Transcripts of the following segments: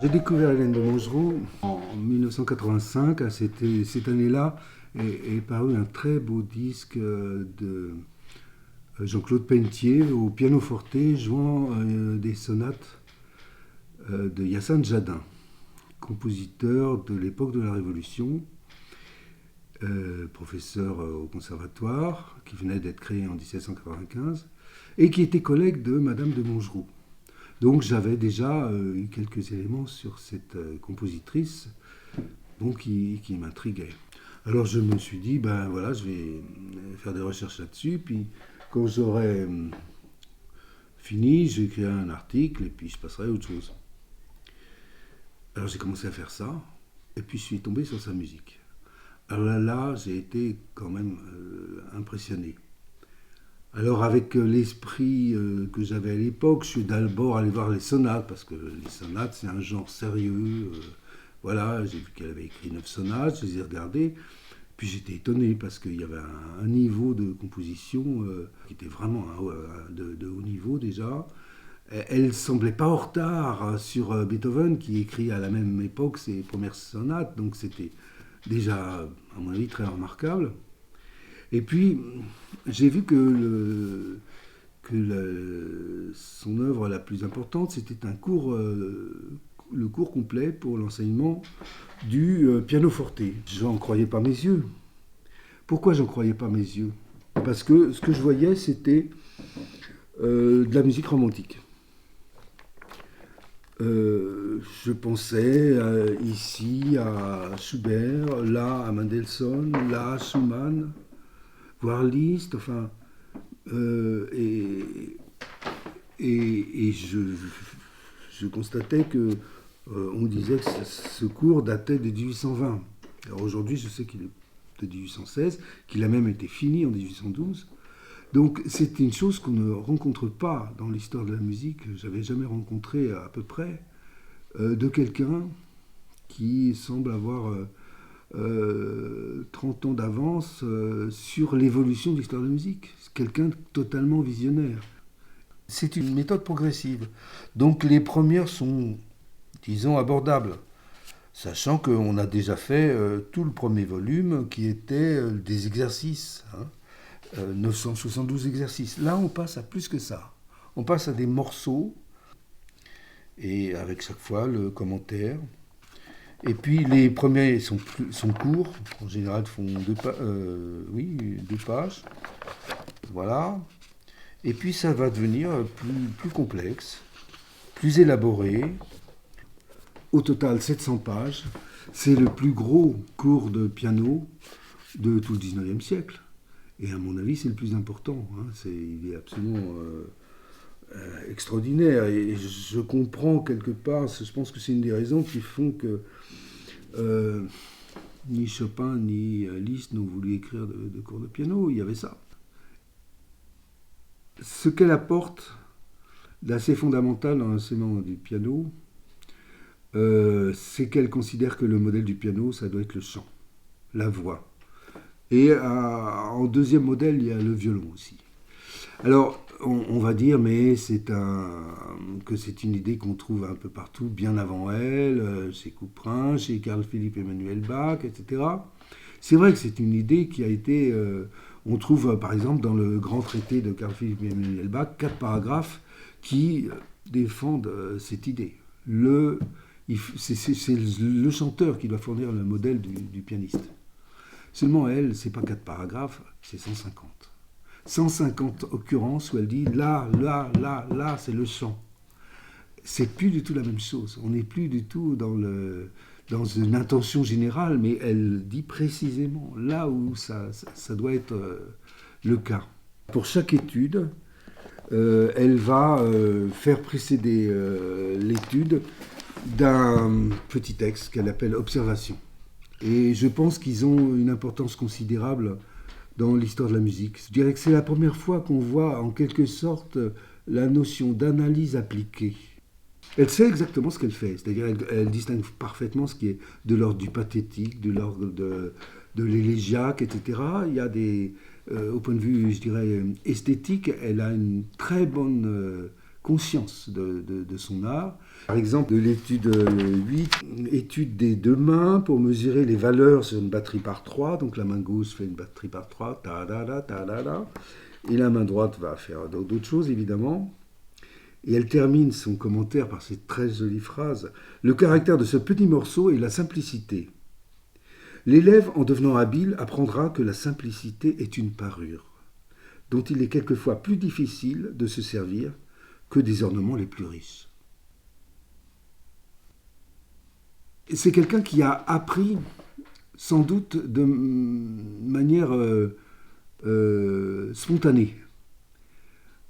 J'ai découvert Hélène de Montgeroult en 1985. Cette année-là est paru un très beau disque de Jean-Claude Pelletier au pianoforte jouant des sonates de Hyacinthe Jadin, compositeur de l'époque de la Révolution, professeur au conservatoire, qui venait d'être créé en 1795, et qui était collègue de Madame de Montgeroult. Donc j'avais déjà eu quelques éléments sur cette compositrice donc, qui m'intriguait. Alors je me suis dit, ben voilà, je vais faire des recherches là-dessus, puis quand j'aurai fini, j'écrirai un article et puis je passerai à autre chose. Alors j'ai commencé à faire ça, et puis je suis tombé sur sa musique. Alors là j'ai été quand même impressionné. Alors avec l'esprit que j'avais à l'époque, je suis d'abord allé voir les sonates, parce que les sonates c'est un genre sérieux. Voilà, j'ai vu qu'elle avait écrit 9 sonates, je les ai regardées, puis j'étais étonné parce qu'il y avait un niveau de composition qui était vraiment de haut niveau déjà. Elle ne semblait pas en retard sur Beethoven, qui écrit à la même époque ses premières sonates, donc c'était déjà, à mon avis, très remarquable. Et puis, j'ai vu que son œuvre la plus importante, c'était un cours, le cours complet pour l'enseignement du pianoforte. Je n'en croyais pas mes yeux. Pourquoi j'en croyais pas mes yeux? Parce que ce que je voyais, c'était de la musique romantique. Je pensais ici à Schubert, là à Mendelssohn, là à Schumann, voire Liszt, enfin, et je constatais que on disait que ce cours datait de 1820. Alors aujourd'hui, je sais qu'il est de 1816, qu'il a même été fini en 1812. Donc c'est une chose qu'on ne rencontre pas dans l'histoire de la musique. J'avais jamais rencontré à peu près de quelqu'un qui semble avoir 30 ans d'avance sur l'évolution de l'histoire de la musique. C'est quelqu'un de totalement visionnaire. C'est une méthode progressive. Donc les premières sont, disons, abordables. Sachant qu'on a déjà fait tout le premier volume qui était des exercices. 972 exercices. Là, on passe à plus que ça. On passe à des morceaux, et avec chaque fois le commentaire. Et puis les premiers sont courts, en général font deux pages. Voilà. Et puis ça va devenir plus complexe, plus élaboré. Au total, 700 pages. C'est le plus gros cours de piano de tout le 19e siècle. Et à mon avis, c'est le plus important. Il est absolument extraordinaire. Et je comprends quelque part, je pense que c'est une des raisons qui font que ni Chopin ni Liszt n'ont voulu écrire de cours de piano. Il y avait ça. Ce qu'elle apporte d'assez fondamental dans l'enseignement du piano, c'est qu'elle considère que le modèle du piano, ça doit être le chant, la voix. Et en deuxième modèle, il y a le violon aussi. Alors, on va dire, mais que c'est une idée qu'on trouve un peu partout, bien avant elle, chez Couperin, chez Carl Philipp Emanuel Bach, etc. C'est vrai que c'est une idée qui a été... on trouve, par exemple, dans le grand traité de Carl Philipp Emanuel Bach, 4 paragraphes qui défendent cette idée. C'est le chanteur qui doit fournir le modèle du pianiste. Seulement elle, c'est pas 4 paragraphes, c'est 150. 150 occurrences où elle dit là, c'est le chant. C'est plus du tout la même chose. On n'est plus du tout dans une intention générale, mais elle dit précisément là où ça doit être le cas. Pour chaque étude, elle va faire précéder l'étude d'un petit texte qu'elle appelle Observation. Et je pense qu'ils ont une importance considérable dans l'histoire de la musique. Je dirais que c'est la première fois qu'on voit en quelque sorte la notion d'analyse appliquée. Elle sait exactement ce qu'elle fait, c'est-à-dire elle distingue parfaitement ce qui est de l'ordre du pathétique, de l'ordre de l'élégiaque, etc. Il y a au point de vue, je dirais, esthétique, elle a une très bonne conscience de son art. Par exemple, de l'étude 8, étude des deux mains pour mesurer les valeurs sur une batterie par 3. Donc la main gauche fait une batterie par 3, ta-da-da, ta-da-da. Et la main droite va faire d'autres choses, évidemment. Et elle termine son commentaire par cette très jolie phrase. Le caractère de ce petit morceau est la simplicité. L'élève, en devenant habile, apprendra que la simplicité est une parure, dont il est quelquefois plus difficile de se servir que des ornements les plus riches. C'est quelqu'un qui a appris, sans doute de manière spontanée.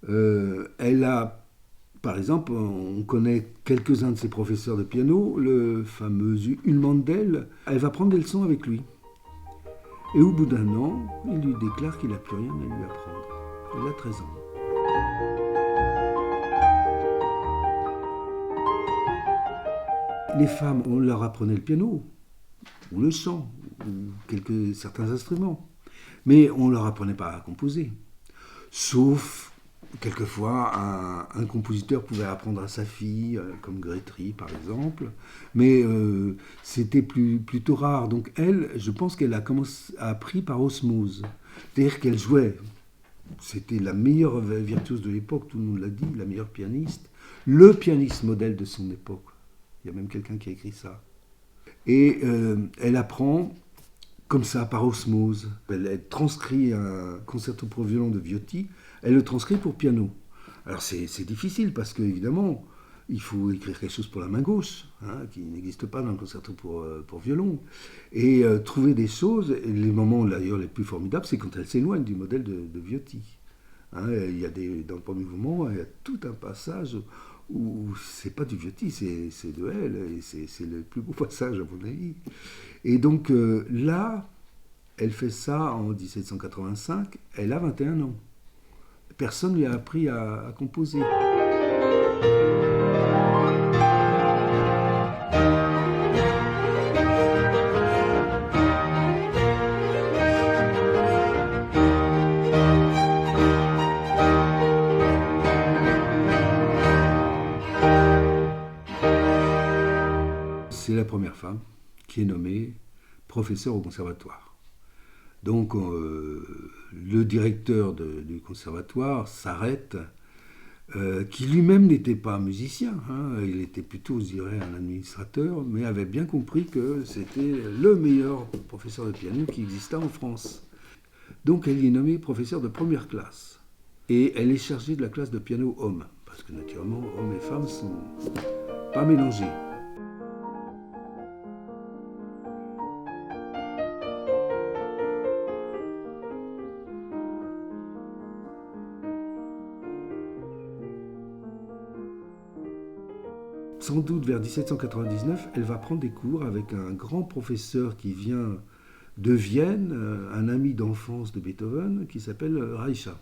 Elle a, par exemple, on connaît quelques-uns de ses professeurs de piano, le fameux Hulmandel, elle va prendre des leçons avec lui. Et au bout d'un an, il lui déclare qu'il n'a plus rien à lui apprendre. Il a 13 ans. Les femmes, on leur apprenait le piano, ou le chant, ou certains instruments. Mais on ne leur apprenait pas à composer. Sauf, quelquefois, un compositeur pouvait apprendre à sa fille, comme Grétry par exemple, mais c'était plutôt rare. Donc elle, je pense qu'elle a appris par osmose. C'est-à-dire qu'elle jouait. C'était la meilleure virtuose de l'époque, tout le monde l'a dit, la meilleure pianiste. Le pianiste modèle de son époque. Il y a même quelqu'un qui a écrit ça. Et elle apprend comme ça, par osmose. Elle transcrit un concerto pour violon de Viotti, elle le transcrit pour piano. Alors c'est difficile parce qu'évidemment, il faut écrire quelque chose pour la main gauche, qui n'existe pas dans le concerto pour violon. Et trouver des choses, et les moments d'ailleurs les plus formidables, c'est quand elle s'éloigne du modèle de Viotti. Il y a dans le premier mouvement, il y a tout un passage où c'est pas du Viotti, c'est de elle, et c'est le plus beau passage à mon avis. Et donc là, elle fait ça en 1785, elle a 21 ans. Personne ne lui a appris à composer. C'est la première femme qui est nommée professeure au conservatoire. Donc le directeur du conservatoire s'arrête, qui lui-même n'était pas musicien, il était plutôt, je dirais, un administrateur, mais avait bien compris que c'était le meilleur professeur de piano qui existait en France. Donc elle y est nommée professeure de première classe. Et elle est chargée de la classe de piano homme, parce que naturellement, hommes et femmes ne sont pas mélangés. Sans doute vers 1799, elle va prendre des cours avec un grand professeur qui vient de Vienne, un ami d'enfance de Beethoven, qui s'appelle Reicha,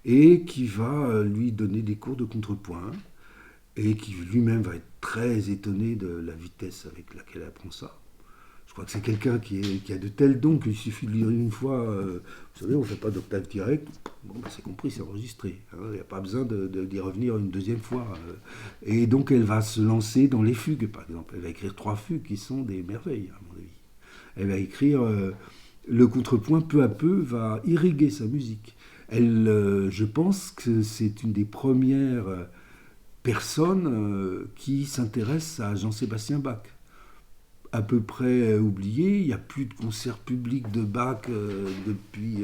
et qui va lui donner des cours de contrepoint, et qui lui-même va être très étonné de la vitesse avec laquelle elle apprend ça. Je crois que c'est quelqu'un qui a de tels dons qu'il suffit de lire une fois. Vous savez, on ne fait pas d'octave direct. Bon, ben c'est compris, c'est enregistré. Il n'y a pas besoin d'y revenir une deuxième fois. Et donc, elle va se lancer dans les fugues, par exemple. Elle va écrire 3 fugues qui sont des merveilles, à mon avis. Elle va écrire... le contrepoint, peu à peu, va irriguer sa musique. Je pense que c'est une des premières personnes qui s'intéresse à Jean-Sébastien Bach. À peu près oublié, il n'y a plus de concert public de Bach depuis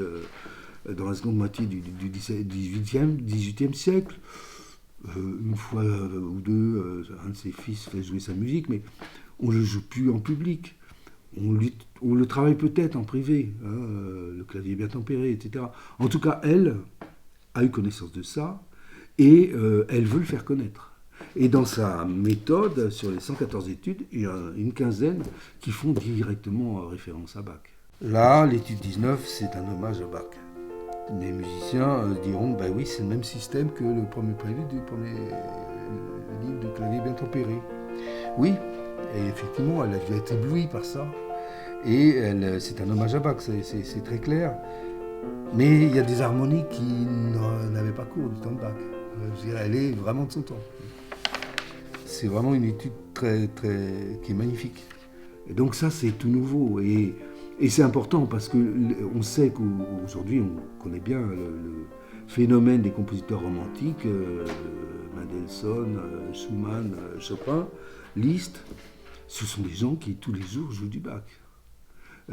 dans la seconde moitié du XVIIIe siècle. Une fois ou deux, un de ses fils fait jouer sa musique, mais on ne le joue plus en public. On le travaille peut-être en privé, le clavier bien tempéré, etc. En tout cas, elle a eu connaissance de ça et elle veut le faire connaître. Et dans sa méthode, sur les 114 études, il y a une quinzaine qui font directement référence à Bach. Là, l'étude 19, c'est un hommage à Bach. Les musiciens diront, bah oui, c'est le même système que le premier prélude du premier livre de clavier bien tempéré. Oui, et effectivement, elle a dû être éblouie par ça. Et c'est un hommage à Bach, c'est très clair. Mais il y a des harmonies qui n'avaient pas cours du temps de Bach. Je dirais, elle est vraiment de son temps. C'est vraiment une étude qui est magnifique. Et donc ça, c'est tout nouveau. Et c'est important parce qu'on sait qu'aujourd'hui, on connaît bien le phénomène des compositeurs romantiques, Mendelssohn, Schumann, Chopin, Liszt. Ce sont des gens qui, tous les jours, jouent du Bach,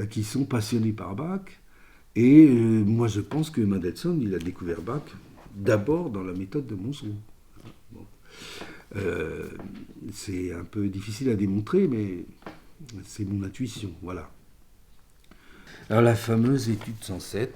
qui sont passionnés par Bach. Et moi, je pense que Mendelssohn, il a découvert Bach d'abord dans la méthode de Mongeroux. Bon. C'est un peu difficile à démontrer, mais c'est mon intuition, voilà. Alors la fameuse étude 107,